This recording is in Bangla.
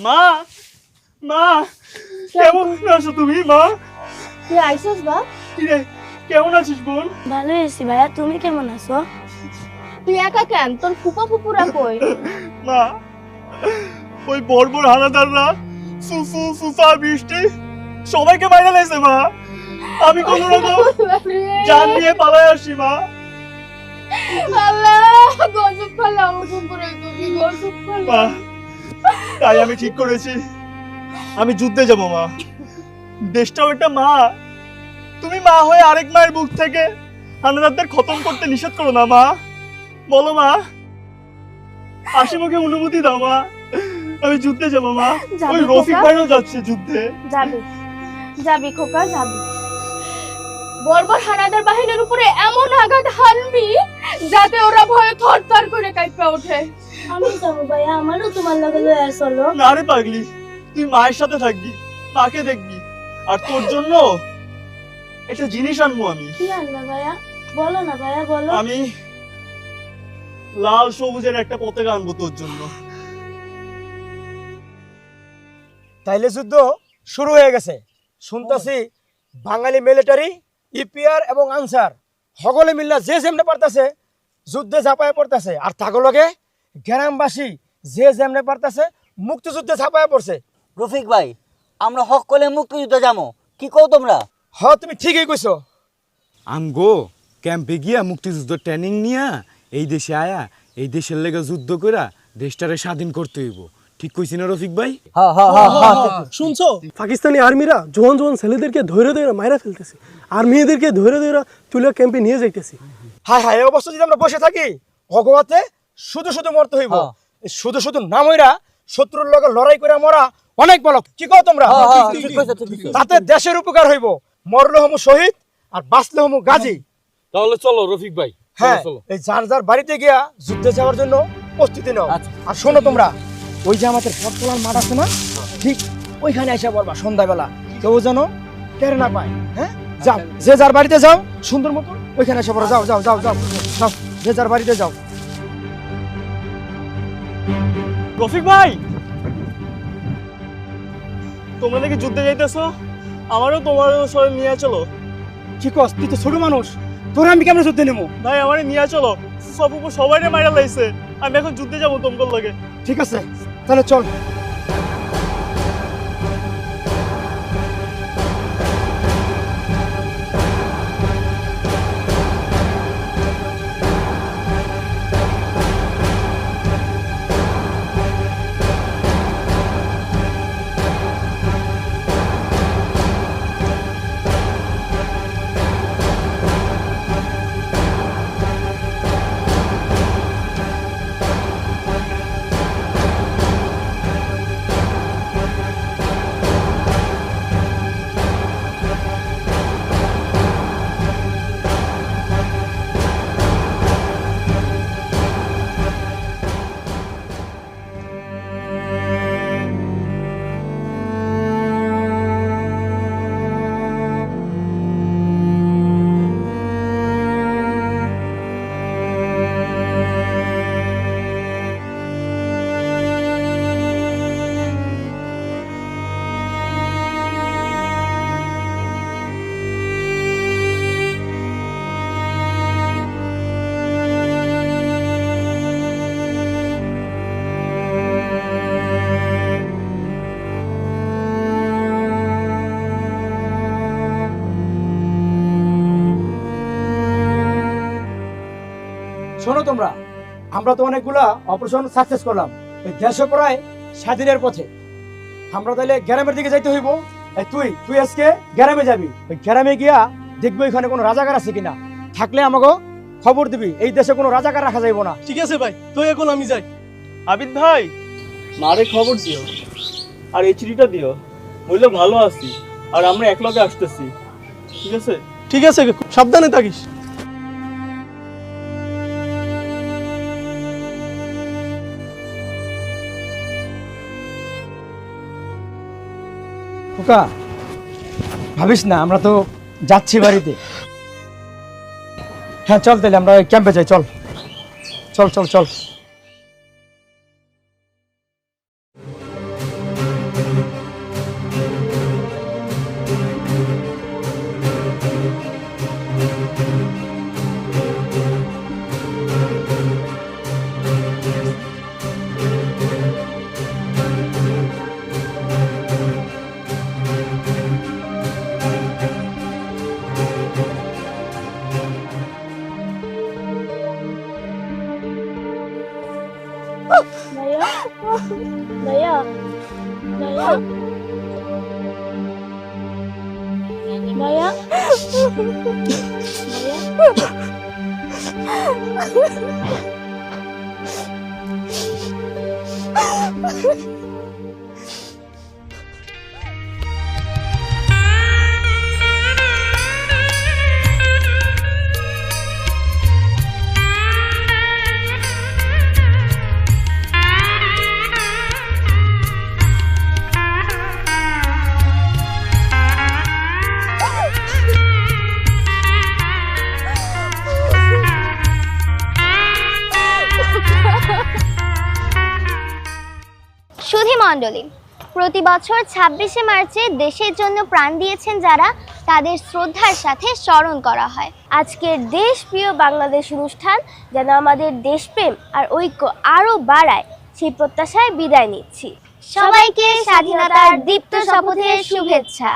মা মা কেমন আছো তুমি মা? তুই আইসস বাপ? কিরে কেমন আছিস বোন? ভালো আছি ভাইয়া, তুমি কেমন আছো? তুই একা কেন? তোর ফুপা ফুপুরা কই? মা ওই বর্বর হানাদাররা ফুফু ফুফা বৃষ্টি সবাইকে বাইরে লাইছে মা। আমি কোনো রকম জান নিয়ে পালায় আসি মা। আল্লাহ গজব খালা আমার ফুপুরা কই, গজব খালা। মা তাই আমি ঠিক করেছি আমি যুদ্ধে যাব মা। দেশটাও একটা মা। তুমি মা হয়ে আরেক মায়ের বুক থেকে হানাদারদের খতম করতে নিষেধ করো না মা। বলো মা, হাসি মুখে অনুমতি দাও মা। আমি যুদ্ধে যাবো মা। যাবি ওই রফিক খোকা? ভাইও যাচ্ছে যুদ্ধে। যাবি যাবি খোকা যাবি। বর্বর হানাদার বাহিনীর উপরে এমন আঘাত হানবি যাতে ওরা ভয়ে থরথর করে কাঁপে ওঠে। আমি যাবো ভাইয়া, আমারও তোমার লগে লয়ে চলো। না রে পাগলি, তুই মায়ের সাথে থাকবি, মাকে দেখবি, আর তোর জন্য একটা জিনিস আনবো আমি। কি আনবা ভাইয়া? বলো না ভাইয়া, বলো। আমি লাল সবুজের একটা পতাকা আনবো তোর জন্য। তাইলে যুদ্ধ শুরু হয়ে গেছে শুনতাছি। বাঙালি মিলিটারি, ইপিআর এবং আনসার সকলে মিল্লা যে যেমনে পারতাছে যুদ্ধে ঝাঁপায় পড়তেছে, আর তাগলগে গ্রামবাসী যে যেমনে পারতাছে মুক্তিযুদ্ধে ঝাঁপায় পড়ছে। রফিক ভাই, আমরা সকলে মুক্তিযুদ্ধে যাবো, কি কও তোমরা? তুমি ঠিকই কইছো। আমগো ক্যাম্পে গিয়া মুক্তিযুদ্ধ ট্রেনিং নিয়া এই দেশে আয়া এই দেশের লেগে যুদ্ধ কইরা দেশটারে স্বাধীন করতে হইব। ঠিক কইছি না রফিক ভাই? শুনছো, পাকিস্তানি আর্মিরা জোয়ান জোয়ান ছেলেদেরকে ধরে ধরে মাইরা ফেলতেছে, আর মেয়েদেরকে ধরে ধরে তুলে ক্যাম্পে নিয়ে যাইতেছে। হায় হায়, এই অবস্থা যদি আমরা বসে থাকি ভগবতে শুধু শুধু মরতে হইব। শুধু শুধু না মইরা শত্রুর লগে লড়াই করে মরা অনেক ভালো। কি কও তোমরা? ঠিক কইছো, ঠিক কইছো। তাতে দেশের উপকার হইব। মরলে হমু শহীদ আর বাঁচলে হমু গাজী। তাহলে চলো রফিক ভাই, হ্যাঁ, এই যার যার বাড়িতে গিয়া যুদ্ধে যাওয়ার জন্য প্রস্তুতি নাও। আচ্ছা। আর শোনো তোমরা, ওই যে আমাদের পথচলার মাঠ আছে না, ঠিক ওইখানে এসে পড়বা সন্ধ্যাবেলা, কেউ যেন টের না পায়। হ্যাঁ, যাও, যে যার বাড়িতে যাও সুন্দর মতো ওইখানে এসে পড়ো। যাও যাও যাও যাও যাও, যে যার বাড়িতে যাও। রফিক ভাই, তোমরা নাকি যুদ্ধে যাইতেছো, আমারও তোমার সঙ্গে নিয়ে চলো। কি কস, তুই তো ছোট মানুষ, তোর আমি কেমন যুদ্ধে নেবো? ভাই আমারে নিয়ে চলো, সবাই মাইরা লাইছে, আমি এখন যুদ্ধে যাবো তোমার লগে। ঠিক আছে, তাহলে চল। শোনো তোমরা, আমরা তো অনেকগুলা অপারেশন সাকসেস করলাম, এই দেশে প্রায় স্বাধীনের পথে। আমরা তাহলে গ্রামের দিকে যাইতে হইব। তুই আজকে গ্রামে যাবি, ওই গ্রামে গিয়া দেখবি ওইখানে কোনো রাজাকার আছে কিনা, থাকলে আমাকে খবর দিবি। এই দেশে কোনো রাজাকার রাখা যাইব না। ঠিক আছে ভাই, তো এখন আমি যাই। আবিদ ভাই, মারে খবর দিও, আর এই চিঠিটা দিও, বললে ভালো আছি আর আমরা একলগে আসতেছি। ঠিক আছে? ঠিক আছে, সাবধানে থাকিস। খোকা, ভাবিস না, আমরা তো যাচ্ছি বাড়িতে। হ্যাঁ চল, তাহলে আমরা ক্যাম্পে যাই। চল চল চল চল। ভাইয়া ভাইয়া ভাইয়া সুধী মণ্ডলী, প্রতি বছর ২৬শে মার্চে দেশের জন্য প্রাণ দিয়েছেন যারা, তাদের শ্রদ্ধার সাথে স্মরণ করা হয়। আজকের দেশপ্রিয় বাংলাদেশ অনুষ্ঠান যেন আমাদের দেশপ্রেম আর ঐক্য আরো বাড়ায়, সেই প্রত্যাশায় বিদায় নিচ্ছি। সবাইকে স্বাধীনতার দীপ্ত শপথের শুভেচ্ছা।